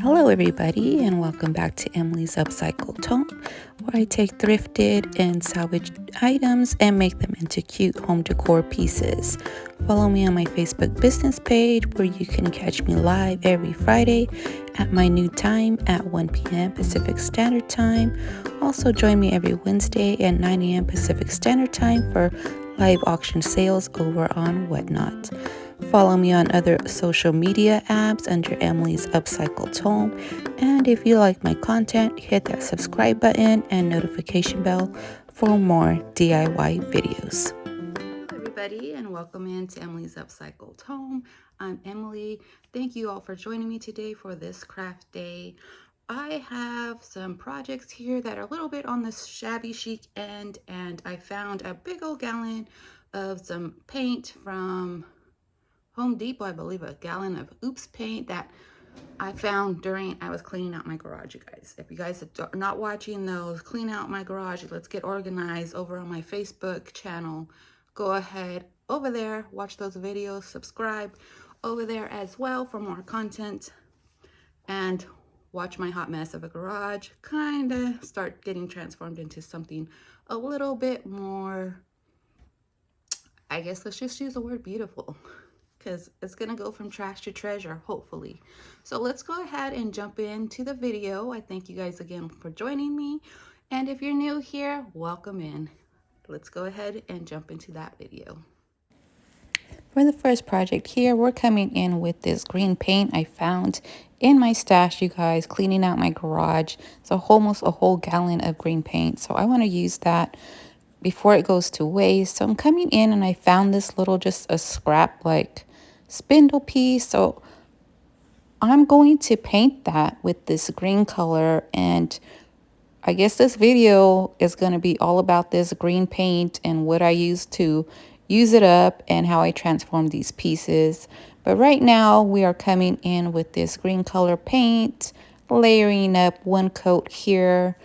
Hello everybody and welcome back to Emily's Upcycled Home, where I take thrifted and salvaged items and make them into cute home decor pieces. Follow me on my Facebook business page where you can catch me live every Friday at my new time at 1 p.m. Pacific Standard Time. Also join me every Wednesday at 9 a.m. Pacific Standard Time for live auction sales over on Whatnot. Follow me on other social media apps under Emily's Upcycled Home. And if you like my content, hit that subscribe button and notification bell for more DIY videos. Hello everybody and welcome into Emily's Upcycled Home. I'm Emily. Thank you all for joining me today for this craft day. I have some projects here that are a little bit on the shabby chic end, and I found a big old gallon of some paint from Home Depot, I believe, a gallon of Oops paint that I found during I was cleaning out my garage, you guys. If you guys are not watching those, clean out my garage, let's get organized over on my Facebook channel. Go ahead over there, watch those videos, subscribe over there as well for more content, and watch my hot mess of a garage kind of start getting transformed into something a little bit more, I guess let's just use the word beautiful, because it's going to go from trash to treasure, hopefully. So let's go ahead and jump into the video. I thank you guys again for joining me. And if you're new here, welcome in. Let's go ahead and jump into that video. For the first project here, we're coming in with this green paint I found in my stash, you guys, cleaning out my garage. It's almost a whole gallon of green paint. So I want to use that before it goes to waste. So I'm coming in and I found this little, just a scrap like spindle piece. So I'm going to paint that with this green color, and I guess this video is going to be all about this green paint and what I use to use it up and how I transform these pieces. But right now we are coming in with this green color paint, layering up one coat here.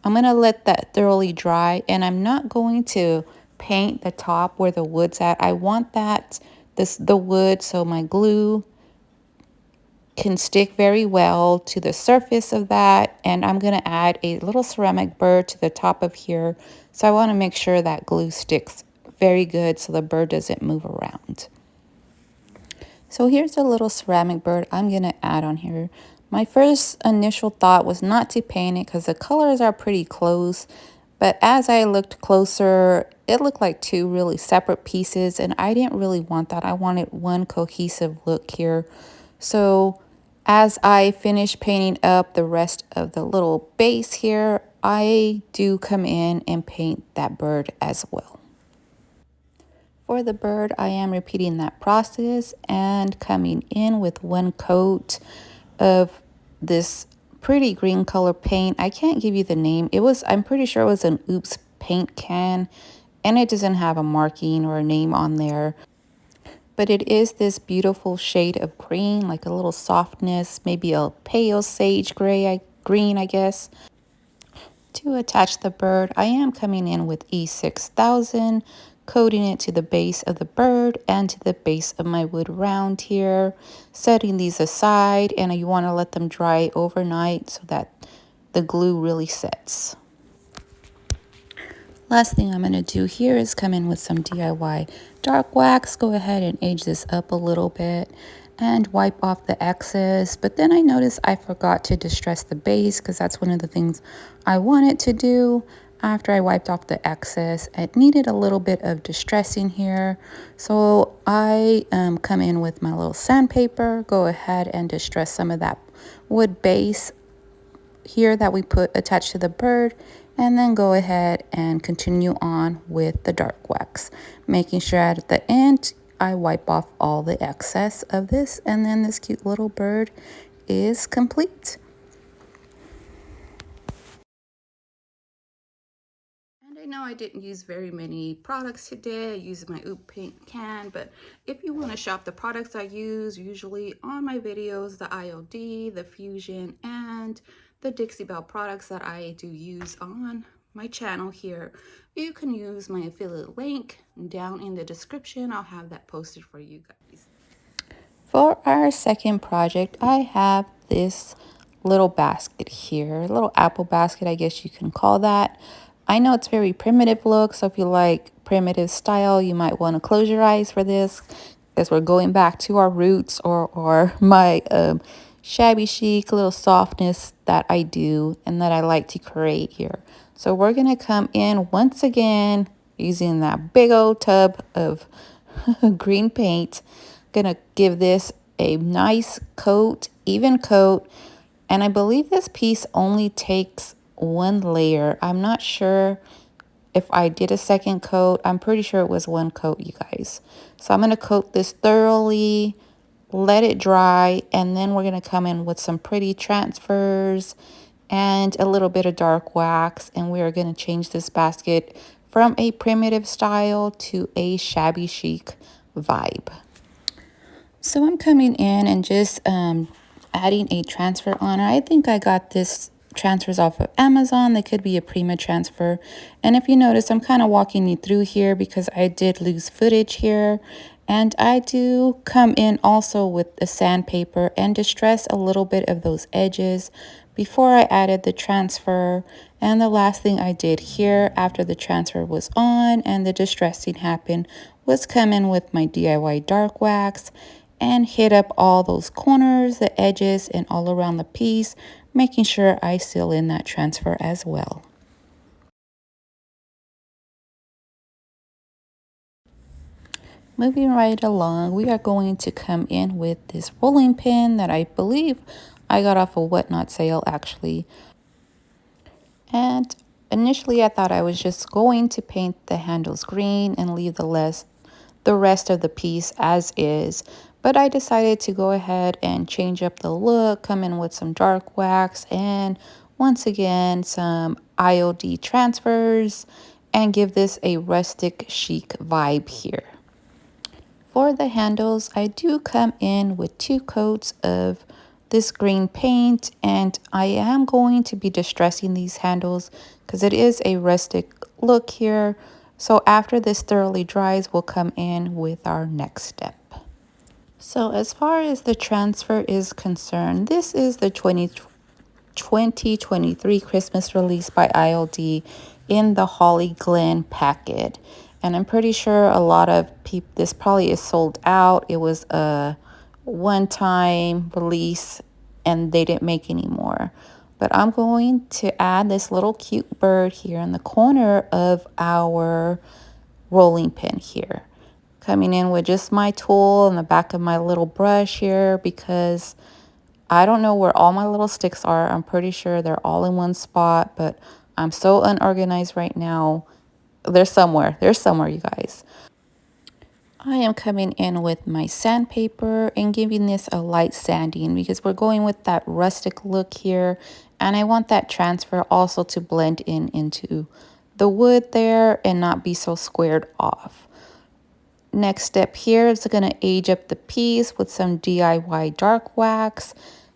I'm going to let that thoroughly dry, and I'm not going to paint the top where the wood's at. I want the wood, so my glue can stick very well to the surface of that. And I'm going to add a little ceramic bird to the top of here. So I want to make sure that glue sticks very good so the bird doesn't move around. So here's a little ceramic bird I'm going to add on here. My first initial thought was not to paint it because the colors are pretty close. But as I looked closer, it looked like two really separate pieces, and I didn't really want that. I wanted one cohesive look here. So as I finish painting up the rest of the little base here, I do come in and paint that bird as well. For the bird, I am repeating that process and coming in with one coat of this pretty green color paint. I can't give you the name. I'm pretty sure it was an Oops paint can, and it doesn't have a marking or a name on there. But it is this beautiful shade of green, like a little softness, maybe a pale sage green, I guess. To attach the bird, I am coming in with E6000, coating it to the base of the bird and to the base of my wood round here, setting these aside, and you want to let them dry overnight so that the glue really sets. Last thing I'm going to do here is come in with some DIY dark wax. Go ahead and age this up a little bit and wipe off the excess. But then I noticed I forgot to distress the base, because that's one of the things I wanted to do after I wiped off the excess. It needed a little bit of distressing here. So I come in with my little sandpaper, go ahead and distress some of that wood base here that we attached to the bird, and then go ahead and continue on with the dark wax, making sure at the end I wipe off all the excess of this, and then this cute little bird is complete. And I know I didn't use very many products today. I used my Oop paint can, but if you want to shop the products I use usually on my videos, the IOD, the Fusion, and the Dixie Belle products that I do use on my channel here, you can use my affiliate link down in the description. I'll have that posted for you guys. For our second project, I have this little basket here, a little apple basket, I guess you can call that. I know it's very primitive look, so if you like primitive style, you might want to close your eyes for this, as we're going back to our roots, or my shabby chic little softness that I do and that I like to create here. So we're gonna come in once again using that big old tub of green paint. Gonna give this a nice coat, even coat, and I believe this piece only takes one layer. I'm not sure if I did a second coat. I'm pretty sure it was one coat, you guys. So I'm going to coat this thoroughly, let it dry, and then we're going to come in with some pretty transfers and a little bit of dark wax, and we are going to change this basket from a primitive style to a shabby chic vibe. So I'm coming in and just adding a transfer on it. I think I got this transfers off of Amazon. They could be a Prima transfer. And if you notice, I'm kind of walking you through here because I did lose footage here. And I do come in also with the sandpaper and distress a little bit of those edges before I added the transfer. And the last thing I did here after the transfer was on and the distressing happened was come in with my DIY dark wax and hit up all those corners, the edges, and all around the piece, making sure I seal in that transfer as well. Moving right along, we are going to come in with this rolling pin that I believe I got off a Whatnot sale actually. And initially I thought I was just going to paint the handles green and leave the rest of the piece as is. But I decided to go ahead and change up the look, come in with some dark wax and once again some IOD transfers and give this a rustic chic vibe here. For the handles, I do come in with 2 coats of this green paint, and I am going to be distressing these handles because it is a rustic look here. So after this thoroughly dries, we'll come in with our next step. So as far as the transfer is concerned, this is the 2023 Christmas release by ILD in the Holly Glen packet. And I'm pretty sure a lot of people, this probably is sold out. It was a one-time release and they didn't make any more. But I'm going to add this little cute bird here in the corner of our rolling pin here. Coming in with just my tool in the back of my little brush here because I don't know where all my little sticks are. I'm pretty sure they're all in one spot, but I'm so unorganized right now. They're somewhere, you guys. I am coming in with my sandpaper and giving this a light sanding because we're going with that rustic look here. And I want that transfer also to blend in into the wood there and not be so squared off. Next step here is going to age up the piece with some DIY dark wax.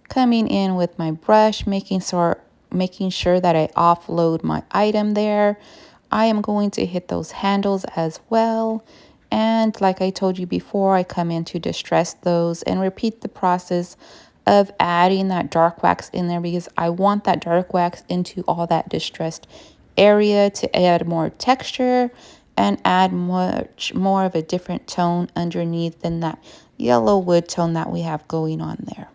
Coming in with my brush, making sure that I offload my item there. I am going to hit those handles as well. And like I told you before, I come in to distress those and repeat the process of adding that dark wax in there because I want that dark wax into all that distressed area to add more texture and add much more of a different tone underneath than that yellow wood tone that we have going on there.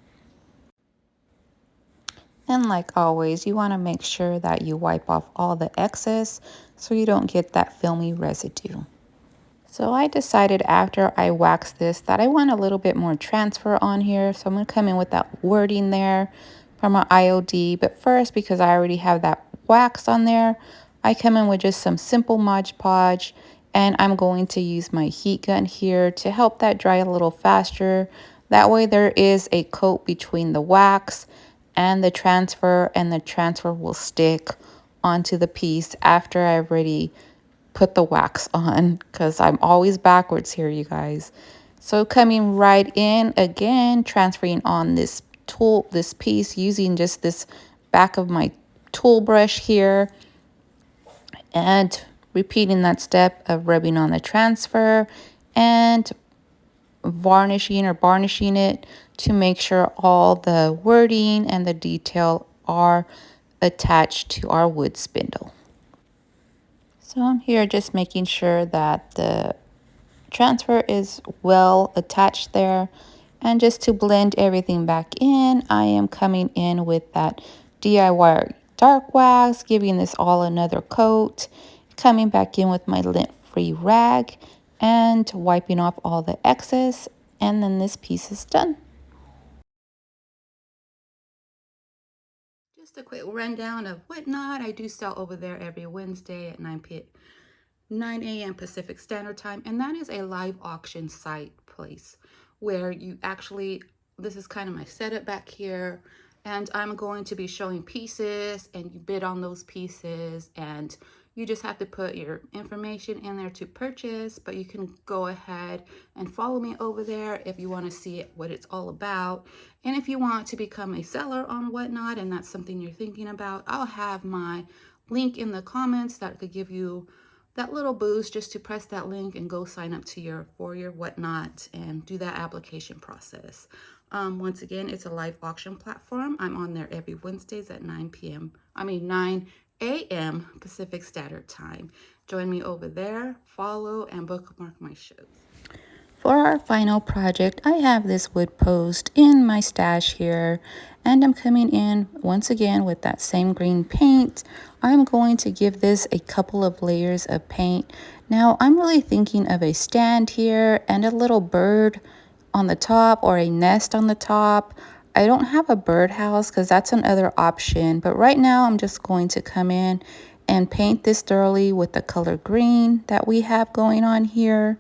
And like always, you want to make sure that you wipe off all the excess so you don't get that filmy residue. So I decided after I waxed this that I want a little bit more transfer on here. So I'm going to come in with that wording there from my IOD. But first, because I already have that wax on there, I come in with just some simple Mod Podge. And I'm going to use my heat gun here to help that dry a little faster. That way there is a coat between the wax and the transfer will stick onto the piece after I've already put the wax on because I'm always backwards here, you guys. So coming right in again, transferring on this piece using just this back of my tool brush here and repeating that step of rubbing on the transfer and varnishing or barnishing it to make sure all the wording and the detail are attached to our wood spindle. So I'm here just making sure that the transfer is well attached there. And just to blend everything back in, I am coming in with that DIY dark wax, giving this all another coat, coming back in with my lint-free rag and wiping off all the excess, and then this piece is done. Just a quick rundown of Whatnot. I do sell over there every Wednesday at 9 a.m. Pacific Standard Time, and that is a live auction site place where you actually, this is kind of my setup back here, and I'm going to be showing pieces, and you bid on those pieces, and you just have to put your information in there to purchase, but you can go ahead and follow me over there if you want to see what it's all about. And if you want to become a seller on Whatnot and that's something you're thinking about, I'll have my link in the comments that could give you that little boost just to press that link and go sign up to for your Whatnot and do that application process. Once again, it's a live auction platform. I'm on there every Wednesdays at 9 a.m. Pacific Standard Time. Join me over there, follow, and bookmark my shows. For our final project, I have this wood post in my stash here, and I'm coming in once again with that same green paint. I'm going to give this a couple of layers of paint. Now, I'm really thinking of a stand here and a little bird on the top or a nest on the top. I don't have a birdhouse because that's another option, but right now I'm just going to come in and paint this thoroughly with the color green that we have going on here.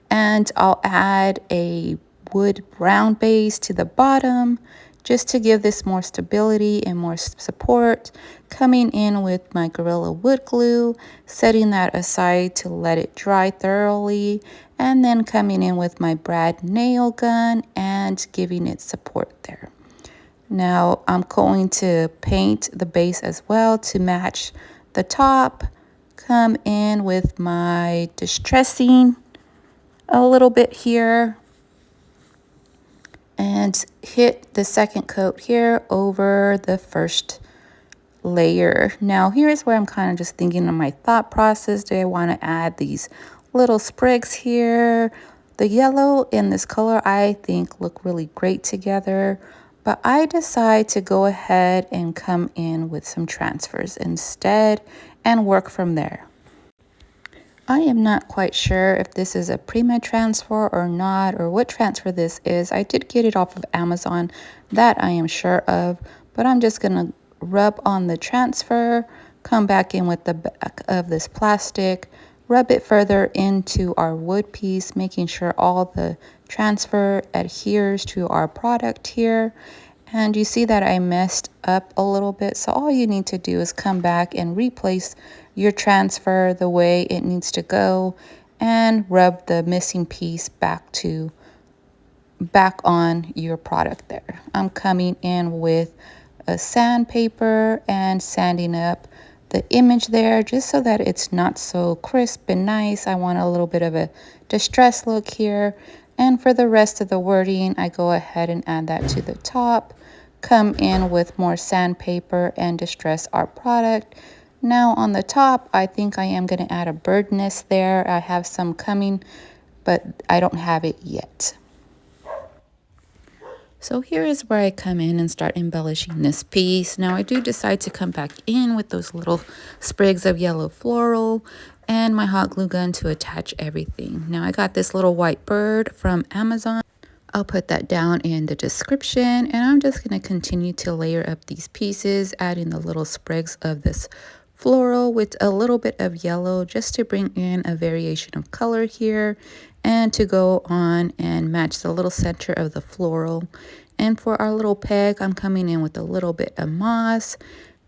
And I'll add a wood brown base to the bottom just to give this more stability and more support. Coming in with my Gorilla wood glue, setting that aside to let it dry thoroughly, and then coming in with my brad nail gun and giving it support there. Now I'm going to paint the base as well to match the top. Come in with my distressing a little bit here and hit the second coat here over the first layer. Now here's where I'm kind of just thinking of my thought process. Do I want to add these little sprigs here? The yellow and this color I think look really great together, but I decide to go ahead and come in with some transfers instead and work from there. I am not quite sure if this is a pre-made transfer or not, or what transfer this is. I did get it off of Amazon, that I am sure of, but I'm just gonna rub on the transfer, come back in with the back of this plastic, rub it further into our wood piece, making sure all the transfer adheres to our product here. And you see that I messed up a little bit, so all you need to do is come back and replace your transfer the way it needs to go and rub the missing piece back on your product there. I'm coming in with a sandpaper and sanding up the image there just so that it's not so crisp and nice. I want a little bit of a distressed look here. And for the rest of the wording, I go ahead and add that to the top. Come in with more sandpaper and distress our product. Now on the top, I think I am going to add a bird nest there. I have some coming, but I don't have it yet. So here is where I come in and start embellishing this piece. Now I do decide to come back in with those little sprigs of yellow floral and my hot glue gun to attach everything. Now I got this little white bird from Amazon. I'll put that down in the description, and I'm just going to continue to layer up these pieces, adding the little sprigs of this floral with a little bit of yellow just to bring in a variation of color here and to go on and match the little center of the floral. And for our little peg, I'm coming in with a little bit of moss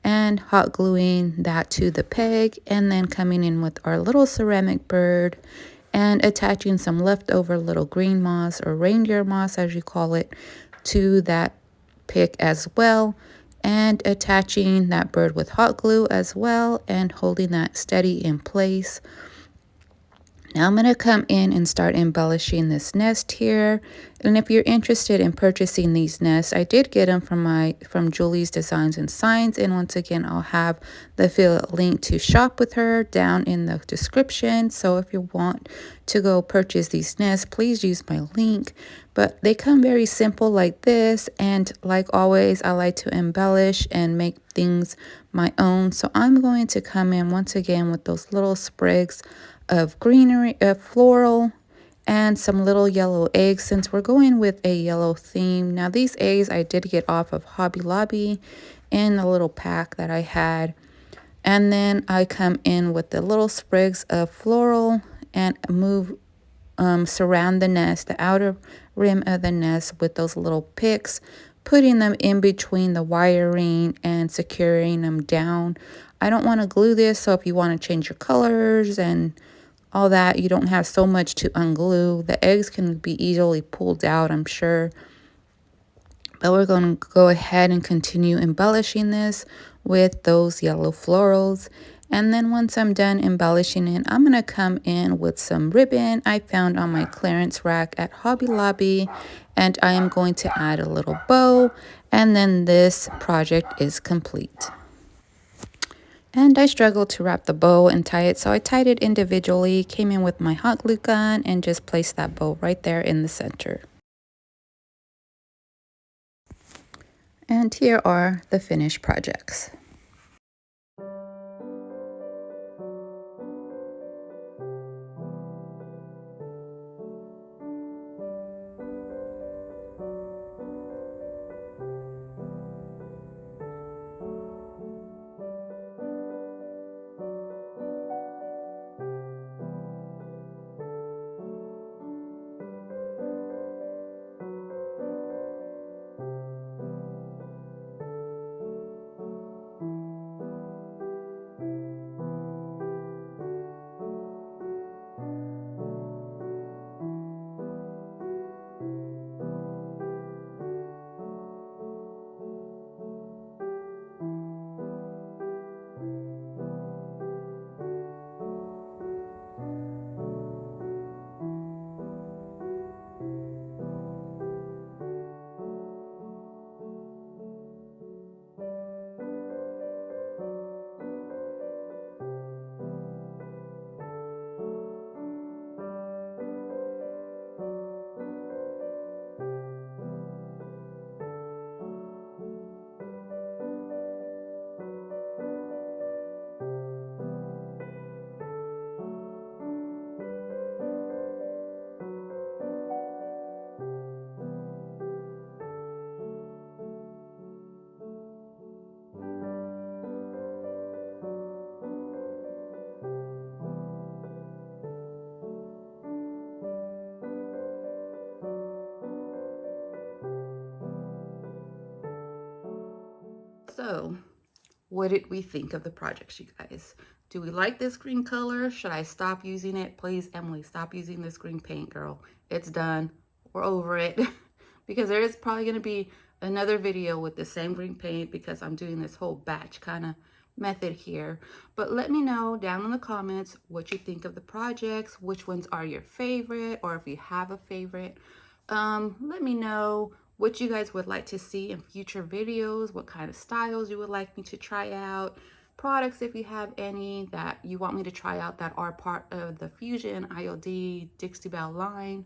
and hot gluing that to the peg, and then coming in with our little ceramic bird and attaching some leftover little green moss or reindeer moss as you call it to that pick as well, and attaching that bird with hot glue as well and holding that steady in place. Now I'm going to come in and start embellishing this nest here. And if you're interested in purchasing these nests, I did get them from Julie's Designs and Signs. And once again, I'll have the affiliate link to shop with her down in the description. So if you want to go purchase these nests, please use my link. But they come very simple like this. And like always, I like to embellish and make things my own. So I'm going to come in once again with those little sprigs of greenery, floral, and some little yellow eggs since we're going with a yellow theme. Now these eggs I did get off of Hobby Lobby in a little pack that I had. And then I come in with the little sprigs of floral and surround the nest, the outer rim of the nest with those little picks, putting them in between the wiring and securing them down. I don't want to glue this, so if you want to change your colors and all that, you don't have so much to unglue. The eggs can be easily pulled out, I'm sure. But we're going to go ahead and continue embellishing this with those yellow florals. And then once I'm done embellishing it, I'm going to come in with some ribbon I found on my clearance rack at Hobby Lobby. And I am going to add a little bow. And then this project is complete. And I struggled to wrap the bow and tie it, so I tied it individually, came in with my hot glue gun, and just placed that bow right there in the center. And here are the finished projects. So, what did we think of the projects, you guys? Do we like this green color? Should I stop using it? Please, Emily, stop using this green paint, girl. It's done. We're over it. Because there is probably going to be another video with the same green paint because I'm doing this whole batch kind of method here. But let me know down in the comments what you think of the projects, which ones are your favorite, or if you have a favorite. Let me know what you guys would like to see in future videos, what kind of styles you would like me to try out, products if you have any that you want me to try out that are part of the Fusion ILD Dixie Belle line.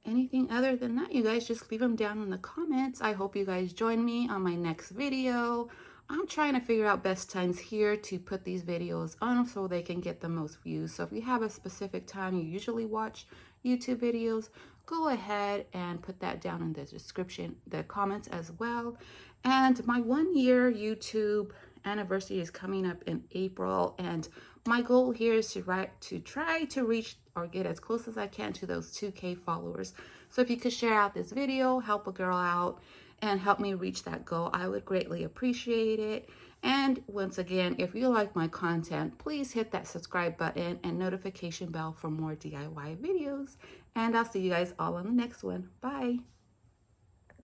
Anything other than that, you guys just leave them down in the comments. I hope you guys join me on my next video. I'm trying to figure out best times here to put these videos on so they can get the most views. So if you have a specific time you usually watch YouTube videos, go ahead and put that down in the description, the comments as well. And my 1 year YouTube anniversary is coming up in April, and my goal here is to try to reach or get as close as I can to those 2K followers. So if you could share out this video, help a girl out, and help me reach that goal, I would greatly appreciate it. And once again, if you like my content, please hit that subscribe button and notification bell for more DIY videos. And I'll see you guys all on the next one. Bye.